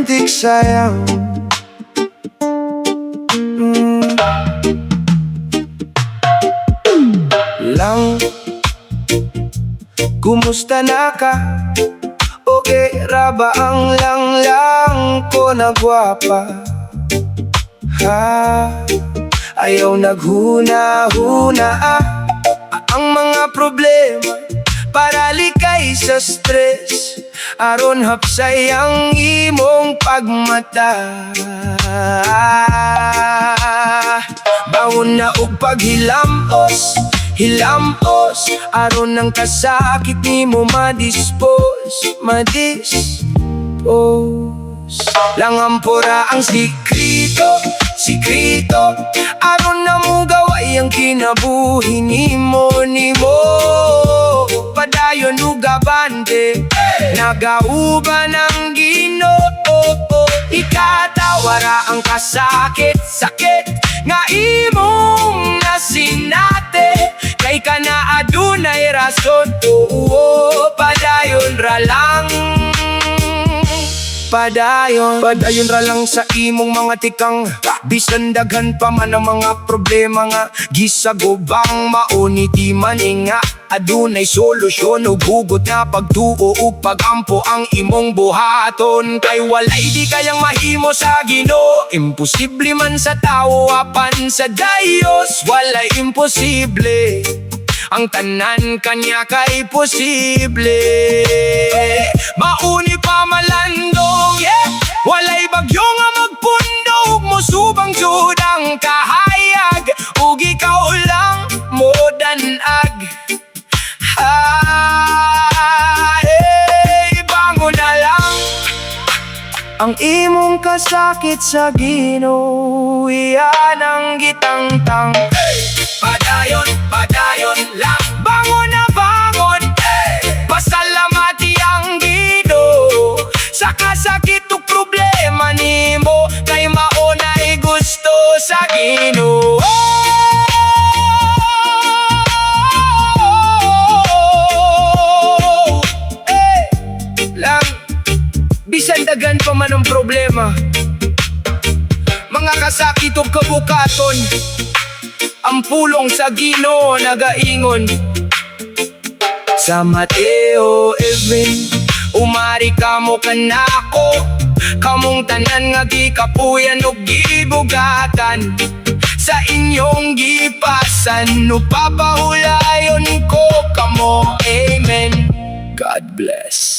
dik sayang. Lang, kumusta na ka? Okay ra ba ang lang ko na gwapa? Ha? Ayaw naghuna-huna ang mga problema para likay sa stress. Aron hapsay ang imong pagmata. Bawon na og paghilamos, hilamos, aron ang kasakit nimo madispose. Lang ampora ang sikrito, aron na mo gaway ang kinabuhi nimo. Padayon ugabante, nagauban ang Ginoo. Ikatawara ang sakit nga imong nasinate, kay kana adunay rason. Padayon ra lang, Padayon ra lang sa imong mga tikang. Bisan daghan pa man ang mga problema nga gisagubang mauniti man nga adunay solusyon ug hugot nga pagtuo ug pagampo ang imong buhaton. Kay walay di kayang mahimo sa Ginoo, imposible man sa tawo apan sa Dios walay imposible. Ang tanan kanya kay posible. Mauni pa malandong, yeah. Walay bagyo nga magpundog mo subang jud ang kahayag, ug ikaw lang mo danag. Bangon na lang ang imong kasakit sa Ginoo, iyan ang gitangtang. Padayon lang, bangon na bangon. Pasalamati ang Ginoo sa kasakit ug problema nimo, kay maunay gusto sa Ginoo. Lang, bisan daghan pa man ang problema, mga kasakit ug kabukaton, ang pulong sa Ginoo nagaingon. Sa Mateo 11, umari kamo kanako, kamong tanan nga gikapuyan ug gibugatan. Sa inyong gipasan upapahulayon ko kamo. Amen. God bless.